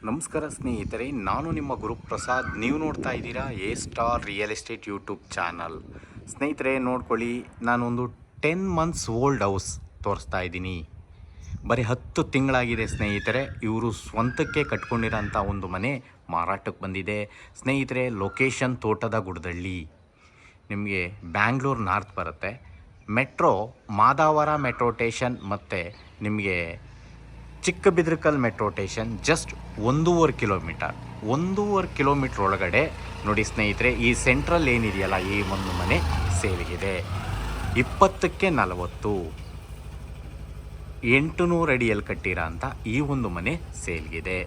ನಮಸ್ಕಾರ ಸ್ನೇಹಿತರೆ, ನಾನು ನಿಮ್ಮ ಗುರುಪ್ರಸಾದ್. ನೀವು ನೋಡ್ತಾ ಇದ್ದೀರಾ A star real estate YouTube channel. ಸ್ನೇಹಿತರೆ ನೋಡ್ಕೊಳ್ಳಿ, ನಾನೊಂದು 10 ಮಂತ್ಸ್ ಓಲ್ಡ್ ಹೌಸ್ ತೋರಿಸ್ತಾ ಇದ್ದೀನಿ. ಬರೀ 10 ತಿಂಗಳಾಗಿದೆ ಸ್ನೇಹಿತರೆ. ಇವರು ಸ್ವಂತಕ್ಕೆ ಕಟ್ಕೊಂಡಿರೋಂಥ ಒಂದು ಮನೆ ಮಾರಾಟಕ್ಕೆ ಬಂದಿದೆ ಸ್ನೇಹಿತರೆ. ಲೊಕೇಶನ್ ತೋಟದ ಗುಡ್ದಳ್ಳಿ, ನಿಮಗೆ ಬ್ಯಾಂಗ್ಳೂರು ನಾರ್ತ್ ಬರುತ್ತೆ. ಮೆಟ್ರೋ ಮಾದಾವರ ಮೆಟ್ರೋ ಸ್ಟೇಷನ್ ಮತ್ತು ನಿಮಗೆ ಚಿಕ್ಕಬಿದ್ರಕಲ್ ಮೆಟ್ರೋ ಸ್ಟೇಷನ್ ಜಸ್ಟ್ 1.5 ಕಿಲೋಮೀಟ್ರ್ ಒಳಗಡೆ ನೋಡಿ ಸ್ನೇಹಿತರೆ. ಈ ಸೆಂಟ್ರಲ್ ಏನಿದೆಯಲ್ಲ, ಈ ಒಂದು ಮನೆ ಸೇಲ್ಗಿದೆ. 20ಕ್ಕೆ 40 800 ಅಡಿಯಲ್ಲಿ ಕಟ್ಟಿರೋ ಅಂಥ ಈ ಒಂದು ಮನೆ ಸೇಲ್ಗಿದೆ.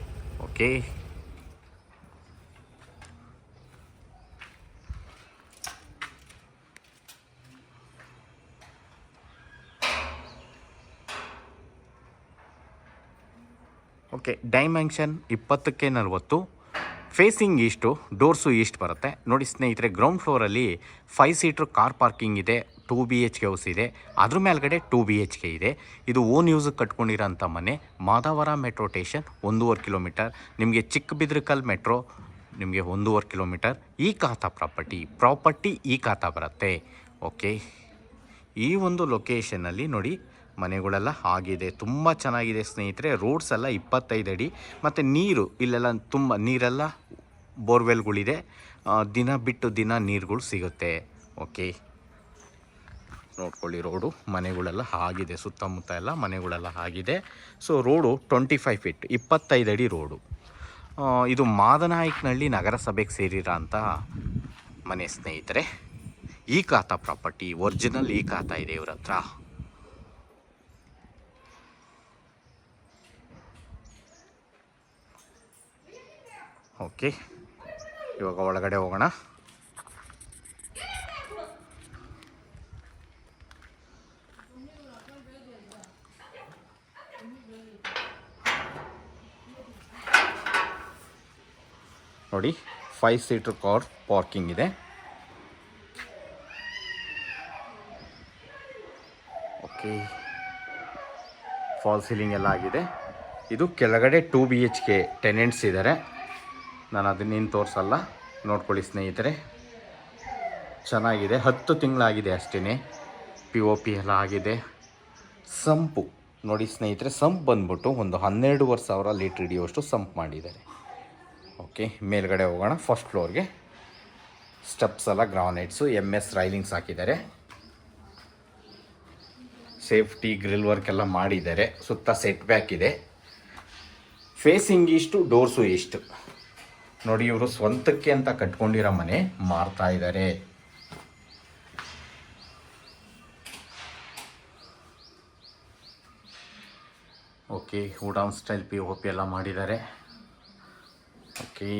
ಓಕೆ, ಡೈಮೆನ್ಷನ್ 20ಕ್ಕೆ 40, ಫೇಸಿಂಗ್ ಈಸ್ಟು, ಡೋರ್ಸು ಈಸ್ಟ್ ಬರುತ್ತೆ. ನೋಡಿ ಸ್ನೇಹಿತರೆ, ಗ್ರೌಂಡ್ ಫ್ಲೋರಲ್ಲಿ 5 ಸೀಟ್ರ್ ಕಾರ್ ಪಾರ್ಕಿಂಗ್ ಇದೆ. 2 BHK ಹೌಸ್ ಇದೆ. ಅದ್ರ ಮೇಲ್ಗಡೆ 2 BHK ಇದೆ. ಇದು ಓನ್ ಯೂಸಿಗೆ ಕಟ್ಕೊಂಡಿರೋಂಥ ಮನೆ. ಮಾದಾವರ ಮೆಟ್ರೋ ಸ್ಟೇಷನ್ 1.5 ಕಿಲೋಮೀಟರ್, ನಿಮಗೆ ಚಿಕ್ಕಬಿದ್ರಕಲ್ ಮೆಟ್ರೋ ನಿಮಗೆ 1.5 ಕಿಲೋಮೀಟರ್. ಈ ಖಾತಾ ಪ್ರಾಪರ್ಟಿ ಈ ಖಾತಾ ಬರುತ್ತೆ. ಓಕೆ, ಈ ಒಂದು ಲೊಕೇಶನಲ್ಲಿ ನೋಡಿ ಮನೆಗಳೆಲ್ಲ ಆಗಿದೆ, ತುಂಬ ಚೆನ್ನಾಗಿದೆ ಸ್ನೇಹಿತರೆ. ರೋಡ್ಸ್ ಎಲ್ಲ 25 ಅಡಿ, ಮತ್ತು ನೀರು ಇಲ್ಲೆಲ್ಲ ತುಂಬ ನೀರೆಲ್ಲ ಬೋರ್ವೆಲ್ಗಳಿದೆ. ದಿನ ಬಿಟ್ಟು ದಿನ ನೀರುಗಳು ಸಿಗುತ್ತೆ. ಓಕೆ, ನೋಡ್ಕೊಳ್ಳಿ, ರೋಡು ಮನೆಗಳೆಲ್ಲ ಆಗಿದೆ, ಸುತ್ತಮುತ್ತ ಎಲ್ಲ ಮನೆಗಳೆಲ್ಲ ಆಗಿದೆ. ಸೊ ರೋಡು 25 ಫೀಟ್ 25 ಅಡಿ ರೋಡು. ಇದು ಮಾದನಾಯಕನಹಳ್ಳಿ ನಗರಸಭೆಗೆ ಸೇರಿರೋ ಅಂಥ ಮನೆ ಸ್ನೇಹಿತರೆ. ಈ ಖಾತಾ ಪ್ರಾಪರ್ಟಿ ಒರಿಜಿನಲ್ ಈ ಖಾತಾ ಇದೆ ಇವ್ರ ಹತ್ರ. ಓಕೆ, ಇವಾಗ ಒಳಗಡೆ ಹೋಗೋಣ. ನೋಡಿ, 5 ಸೀಟ್ರ್ ಕಾರ್ ಪಾರ್ಕಿಂಗ್ ಇದೆ. ಓಕೆ, ಫಾಲ್ ಸೀಲಿಂಗ್ ಎಲ್ಲ ಆಗಿದೆ. ಇದು ಕೆಳಗಡೆ 2 BHK ಟೆನೆಂಟ್ಸ್ ಇದ್ದಾರೆ. ನಾನು ಅದನ್ನೇನು ತೋರಿಸಲ್ಲ, ನೋಡ್ಕೊಳ್ಳಿ ಸ್ನೇಹಿತರೆ. ಚೆನ್ನಾಗಿದೆ, 10 ತಿಂಗಳಾಗಿದೆ ಅಷ್ಟೇ. POP ಎಲ್ಲ ಆಗಿದೆ. ಸಂಪು ನೋಡಿ ಸ್ನೇಹಿತರೆ, ಸಂಪ್ ಬಂದ್ಬಿಟ್ಟು ಒಂದು 12,500 ಲೀಟ್ರ್ ಹಿಡಿಯುವಷ್ಟು ಸಂಪ್ ಮಾಡಿದ್ದಾರೆ. ಓಕೆ, ಮೇಲ್ಗಡೆ ಹೋಗೋಣ. ಫಸ್ಟ್ ಫ್ಲೋರ್ಗೆ ಸ್ಟೆಪ್ಸ್ ಎಲ್ಲ ಗ್ರಾನೈಟ್ಸು, MS ರೈಲಿಂಗ್ಸ್ ಹಾಕಿದ್ದಾರೆ. ಸೇಫ್ಟಿ ಗ್ರಿಲ್ ವರ್ಕ್ ಎಲ್ಲ ಮಾಡಿದ್ದಾರೆ. ಸುತ್ತ ಸೆಟ್ ಬ್ಯಾಕ್ ಇದೆ. Facing east, doors East. ನೋಡಿ, ಇವರು ಸ್ವಂತಕ್ಕೆ ಅಂತ ಕಟ್ಕೊಂಡಿರೋ ಮನೆ ಮಾರ್ತಾ ಇದ್ದಾರೆ. ಓಕೆ, ವುಡನ್ ಸ್ಟೈಲ್ POP ಎಲ್ಲ ಮಾಡಿದ್ದಾರೆ. ಓಕೆ,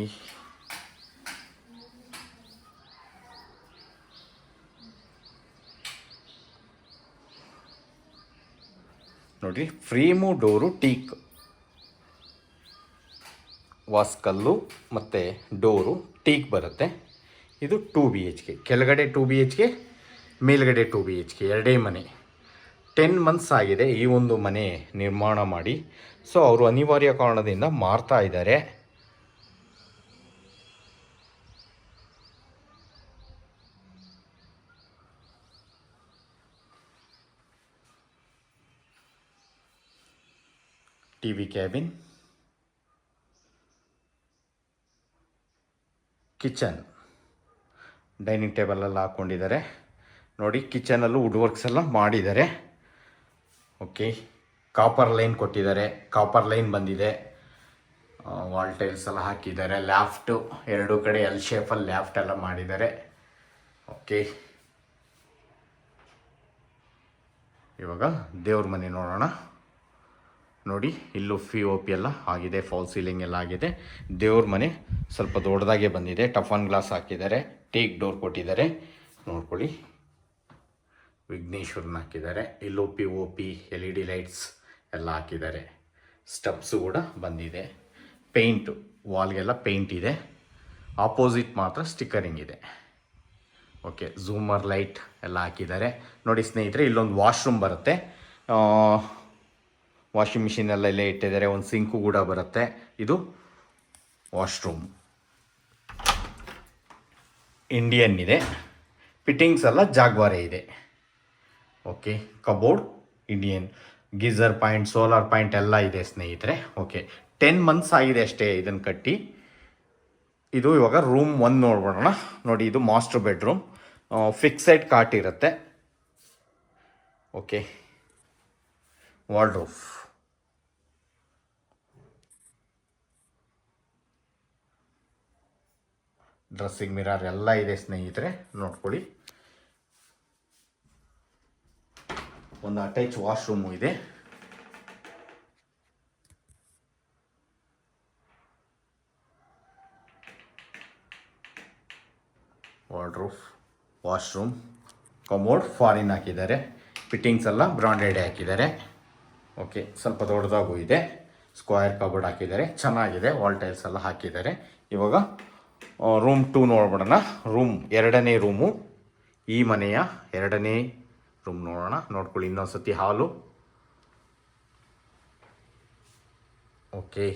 ನೋಡಿ, ಫ್ರೇಮು ಡೋರು ಟೀಕ್, ವಾಸ್ಕಲ್ಲು ಮತ್ತು ಡೋರು ಟೀಕ್ ಬರುತ್ತೆ. ಇದು 2 BHK, ಕೆಳಗಡೆ 2 BHK, ಮೇಲ್ಗಡೆ 2 BHK, ಎರಡೇ ಮನೆ. 10 ಮಂತ್ಸ್ ಆಗಿದೆ ಈ ಒಂದು ಮನೆ ನಿರ್ಮಾಣ ಮಾಡಿ. ಸೊ ಅವರು ಅನಿವಾರ್ಯ ಕಾರಣದಿಂದ ಮಾರ್ತಾ ಇದ್ದಾರೆ. TV cabin, kitchen, dining table ಎಲ್ಲ ಹಾಕ್ಕೊಂಡಿದ್ದಾರೆ. ನೋಡಿ, ಕಿಚನಲ್ಲೂ ವುಡ್ ವರ್ಕ್ಸ್ ಎಲ್ಲ ಮಾಡಿದ್ದಾರೆ. ಓಕೆ, ಕಾಪರ್ ಲೈನ್ ಕೊಟ್ಟಿದ್ದಾರೆ, ಕಾಪರ್ ಲೈನ್ ಬಂದಿದೆ. ವಾಲ್ ಟೈಲ್ಸ್ ಎಲ್ಲ ಹಾಕಿದ್ದಾರೆ. ಲ್ಯಾಫ್ಟು ಎರಡೂ ಕಡೆ L ಶೇಪಲ್ಲಿ ಲ್ಯಾಫ್ಟ್ ಎಲ್ಲ ಮಾಡಿದ್ದಾರೆ. ಓಕೆ, ಇವಾಗ ದೇವ್ರ ಮನೆ ನೋಡೋಣ. ನೋಡಿ, ಇಲ್ಲೂ POP ಎಲ್ಲ ಆಗಿದೆ, ಫಾಲ್ ಸೀಲಿಂಗ್ ಎಲ್ಲ ಆಗಿದೆ. ದೇವ್ರ ಮನೆ ಸ್ವಲ್ಪ ದೊಡ್ಡದಾಗೆ ಬಂದಿದೆ. ಟಫನ್ ಗ್ಲಾಸ್ ಹಾಕಿದ್ದಾರೆ, ಟೇಕ್ ಡೋರ್ ಕೊಟ್ಟಿದ್ದಾರೆ. ನೋಡ್ಕೊಳ್ಳಿ, ವಿಘ್ನೇಶ್ವರನ ಹಾಕಿದ್ದಾರೆ. ಇಲ್ಲೂ POP LED ಲೈಟ್ಸ್ ಎಲ್ಲ ಹಾಕಿದ್ದಾರೆ. ಸ್ಟೆಪ್ಸು ಕೂಡ ಬಂದಿದೆ. ಪೇಂಟು, ವಾಲ್ಗೆಲ್ಲ ಪೇಂಟ್ ಇದೆ. ಆಪೋಸಿಟ್ ಮಾತ್ರ ಸ್ಟಿಕ್ಕರಿಂಗ್ ಇದೆ. ಓಕೆ, ಝೂಮರ್ ಲೈಟ್ ಎಲ್ಲ ಹಾಕಿದ್ದಾರೆ. ನೋಡಿ ಸ್ನೇಹಿತರೆ, ಇಲ್ಲೊಂದು ವಾಶ್ರೂಮ್ ಬರುತ್ತೆ. ವಾಷಿಂಗ್ ಮಿಷಿನ್ ಎಲ್ಲ ಇಲ್ಲೇ ಇಟ್ಟಿದ್ದಾರೆ. ಒಂದು ಸಿಂಕು ಕೂಡ ಬರುತ್ತೆ. ಇದು ವಾಶ್ರೂಮ್ ಇಂಡಿಯನ್ ಇದೆ, ಫಿಟ್ಟಿಂಗ್ಸ್ ಎಲ್ಲ ಜಾಗ್ವಾರೆ ಇದೆ. Okay, cupboard Indian, geyser point, solar point ಎಲ್ಲ ಇದೆ ಸ್ನೇಹಿತರೆ. ಓಕೆ, 10 ಮಂತ್ಸ್ ಆಗಿದೆ ಅಷ್ಟೇ ಇದನ್ನು ಕಟ್ಟಿ. ಇದು ಇವಾಗ ರೂಮ್ 1 ನೋಡ್ಬಿಡೋಣ. ನೋಡಿ, ಇದು ಮಾಸ್ಟರ್ ಬೆಡ್ರೂಮ್, ಫಿಕ್ಸೆಡ್ ಕಾಟ್ ಇರುತ್ತೆ. ಓಕೆ, ವಾರ್ಡ್ರೋಬ್, ಡ್ರೆಸ್ಸಿಂಗ್ ಮಿರರ್ ಎಲ್ಲ ಇದೆ ಸ್ನೇಹಿತರೆ, ನೋಡ್ಕೊಳ್ಳಿ. ಒಂದು ಅಟ್ಯಾಚ್ ವಾಶ್ರೂಮು ಇದೆ. ವಾರ್ಡ್ರೋಬ್, ವಾಶ್ರೂಮ್, ಕಮೋಡ್ ಫಾರಿನ್ ಹಾಕಿದ್ದಾರೆ, ಫಿಟ್ಟಿಂಗ್ಸ್ ಎಲ್ಲ ಬ್ರಾಂಡೆಡ್ ಹಾಕಿದ್ದಾರೆ. ಓಕೆ, ಸ್ವಲ್ಪ ದೊಡ್ಡದಾಗೂ ಇದೆ, ಸ್ಕ್ವೇರ್ ಕಬೋರ್ಡ್ ಹಾಕಿದ್ದಾರೆ, ಚೆನ್ನಾಗಿದೆ, ವಾಲ್ ಟೈಲ್ಸ್ ಎಲ್ಲ ಹಾಕಿದ್ದಾರೆ. ಇವಾಗ ರೂಮ್ 2 ನೋಡ್ಬಿಡೋಣ. ರೂಮ್ 2ನೇ ರೂಮು, ಈ ಮನೆಯ 2ನೇ ರೂಮ್ ನೋಡೋಣ. ನೋಡ್ಕೊಳ್ಳಿ, ಇನ್ನೊಂದ್ಸತಿ ಹಾಲು. ಓಕೆ,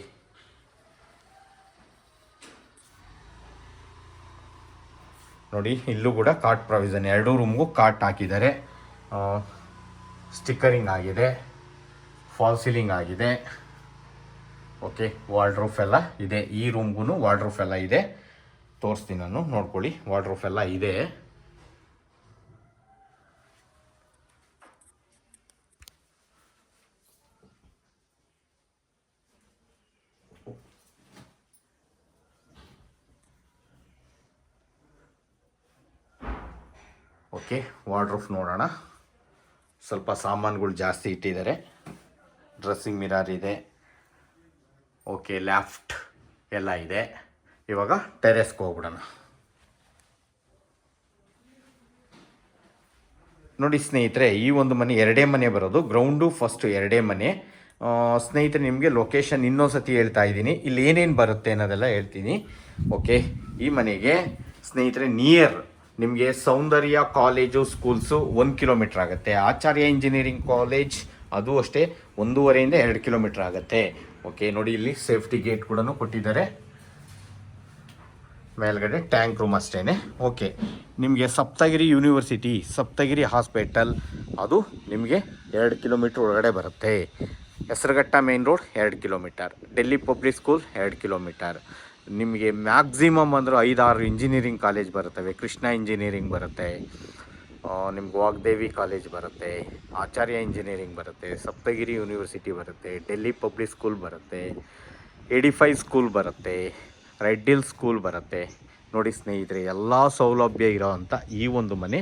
ನೋಡಿ ಇಲ್ಲೂ ಕೂಡ ಕಾಟ್ ಪ್ರಾವಿಷನ್, 2 ರೂಮ್ಗೂ ಕಾಟ್ ಹಾಕಿದ್ದಾರೆ. ಸ್ಟಿಕ್ಕರಿಂಗ್ ಆಗಿದೆ, ಫಾಲ್ ಸೀಲಿಂಗ್ ಆಗಿದೆ. ಓಕೆ, ವಾರ್ಡ್ರೋಬ್ ಎಲ್ಲ ಇದೆ. ಈ ರೂಮ್ಗೂ ವಾರ್ಡ್ರೋಬ್ ಎಲ್ಲ ಇದೆ, ತೋರಿಸ್ತೀನಿ ನಾನು, ನೋಡ್ಕೊಳ್ಳಿ. ವಾರ್ಡ್ರೋಬ್ ಎಲ್ಲ ಇದೆ. ಓಕೆ, ವಾರ್ಡ್ರೋಬ್ ನೋಡೋಣ. ಸ್ವಲ್ಪ ಸಾಮಾನುಗಳು ಜಾಸ್ತಿ ಇಟ್ಟಿದ್ದಾರೆ. ಡ್ರೆಸ್ಸಿಂಗ್ ಮಿರರ್ ಇದೆ. ಓಕೆ, ಲ್ಯಾಫ್ಟ್ ಎಲ್ಲ ಇದೆ. ಇವಾಗ ಟೆರೆಸ್ಗೆ ಹೋಗ್ಬಿಡೋಣ. ನೋಡಿ ಸ್ನೇಹಿತರೆ, ಈ ಒಂದು ಮನೆ 2 ಮನೆ ಬರೋದು. ಗ್ರೌಂಡು ಫಸ್ಟು 2 ಮನೆ. ಸ್ನೇಹಿತರೆ, ನಿಮಗೆ ಲೊಕೇಶನ್ ಇನ್ನೊಂದ್ಸತಿ ಹೇಳ್ತಾ ಇದ್ದೀನಿ, ಇಲ್ಲಿ ಏನೇನು ಬರುತ್ತೆ ಅನ್ನೋದೆಲ್ಲ ಹೇಳ್ತೀನಿ. ಓಕೆ, ಈ ಮನೆಗೆ ಸ್ನೇಹಿತರೆ ನಿಯರ್ ನಿಮಗೆ ಸೌಂದರ್ಯ ಕಾಲೇಜು ಸ್ಕೂಲ್ಸು 1 ಕಿಲೋಮೀಟ್ರ್ ಆಗುತ್ತೆ. ಆಚಾರ್ಯ ಇಂಜಿನಿಯರಿಂಗ್ ಕಾಲೇಜ್ ಅದು ಅಷ್ಟೇ 1.5 2 ಕಿಲೋಮೀಟ್ರ್ ಆಗುತ್ತೆ. ಓಕೆ, ನೋಡಿ ಇಲ್ಲಿ ಸೇಫ್ಟಿ ಗೇಟ್ ಕೂಡ ಕೊಟ್ಟಿದ್ದಾರೆ. ಮೇಲ್ಗಡೆ ಟ್ಯಾಂಕ್ ರೂಮ್ ಅಷ್ಟೇ. ಓಕೆ, ನಿಮಗೆ ಸಪ್ತಗಿರಿ ಯೂನಿವರ್ಸಿಟಿ, ಸಪ್ತಗಿರಿ ಹಾಸ್ಪಿಟಲ್ ಅದು ನಿಮಗೆ 2 ಕಿಲೋಮೀಟ್ರ್ ಒಳಗಡೆ ಬರುತ್ತೆ. Hesaraghatta main road 2 kilometre, Delhi public school 2 kilometre. ನಿಮಗೆ ಮ್ಯಾಕ್ಸಿಮಮ್ ಅಂದರೂ 5-6 ಇಂಜಿನಿಯರಿಂಗ್ ಕಾಲೇಜ್ ಬರುತ್ತವೆ. ಕೃಷ್ಣ ಇಂಜಿನಿಯರಿಂಗ್ ಬರುತ್ತೆ, ನಿಮ್ಗೆ ವಾಗ್ದೇವಿ ಕಾಲೇಜ್ ಬರುತ್ತೆ, ಆಚಾರ್ಯ ಇಂಜಿನಿಯರಿಂಗ್ ಬರುತ್ತೆ, ಸಪ್ತಗಿರಿ ಯೂನಿವರ್ಸಿಟಿ ಬರುತ್ತೆ, ಡೆಲ್ಲಿ ಪಬ್ಲಿಕ್ ಸ್ಕೂಲ್ ಬರುತ್ತೆ, 85 ಸ್ಕೂಲ್ ಬರುತ್ತೆ, ರೆಡ್ ಹಿಲ್ ಸ್ಕೂಲ್ ಬರುತ್ತೆ. ನೋಡಿ ಸ್ನೇಹಿತರೆ, ಎಲ್ಲ ಸೌಲಭ್ಯ ಇರೋವಂಥ ಈ ಒಂದು ಮನೆ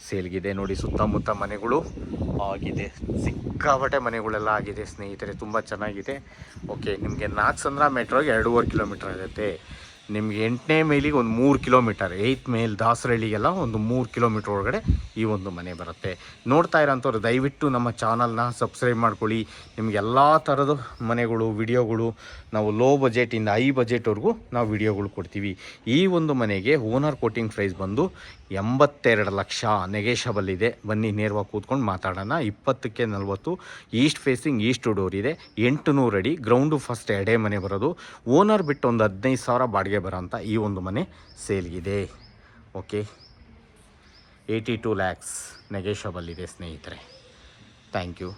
ಸೇಲ್ಗಿದೆ. ನೋಡಿ, ಸುತ್ತಮುತ್ತ ಮನೆಗಳು ಆಗಿದೆ, ಸಿಕ್ಕಾಪಟ್ಟೆ ಮನೆಗಳೆಲ್ಲ ಆಗಿದೆ ಸ್ನೇಹಿತರೆ, ತುಂಬ ಚೆನ್ನಾಗಿದೆ. ಓಕೆ, ನಿಮಗೆ ನಾಗಸಂದ್ರ ಮೆಟ್ರೋಗೆ 2.5 ಕಿಲೋಮೀಟ್ರ್ ಆಗುತ್ತೆ. ನಿಮಗೆ 8ನೇ ಮೈಲಿಗೆ ಒಂದು 3 ಕಿಲೋಮೀಟರ್, 8th ಮೈಲ್ ದಾಸರಳ್ಳಿಗೆಲ್ಲ ಒಂದು 3 ಕಿಲೋಮೀಟ್ರ್ ಒಳಗಡೆ ಈ ಒಂದು ಮನೆ ಬರುತ್ತೆ. ನೋಡ್ತಾ ಇರೋಂಥವ್ರು ದಯವಿಟ್ಟು ನಮ್ಮ ಚಾನಲ್ನ ಸಬ್ಸ್ಕ್ರೈಬ್ ಮಾಡ್ಕೊಳ್ಳಿ. ನಿಮ್ಗೆ ಎಲ್ಲ ಥರದ ಮನೆಗಳು ವಿಡಿಯೋಗಳು ನಾವು ಲೋ ಬಜೆಟಿಂದ ಹೈ ಬಜೆಟ್ವರೆಗೂ ನಾವು ವಿಡಿಯೋಗಳು ಕೊಡ್ತೀವಿ. ಈ ಒಂದು ಮನೆಗೆ ಓನರ್ ಕೋಟಿಂಗ್ ಪ್ರೈಸ್ ಬಂದು 82 ಲಕ್ಷ ನೆಗೆಷಬಲ್ ಇದೆ. ಬನ್ನಿ ನೇರವಾಗಿ ಕೂತ್ಕೊಂಡು ಮಾತಾಡೋಣ. 20ಕ್ಕೆ 40, ಈಸ್ಟ್ ಫೇಸಿಂಗ್ ಈಸ್ಟ್ ಡೋರ್ ಇದೆ, 800 ಅಡಿ, ಗ್ರೌಂಡು ಫಸ್ಟ್ 2 ಮನೆ ಬರೋದು. ಓನರ್ ಬಿಟ್ಟು ಒಂದು 15,000 ಬಾಡಿಗೆ ಬರೋಂಥ ಈ ಒಂದು ಮನೆ ಸೇಲ್ಗಿದೆ. ಓಕೆ, 82 ಲ್ಯಾಕ್ಸ್ ನೆಗೆಷಬಲ್ ಇದೆ ಸ್ನೇಹಿತರೆ. Thank you.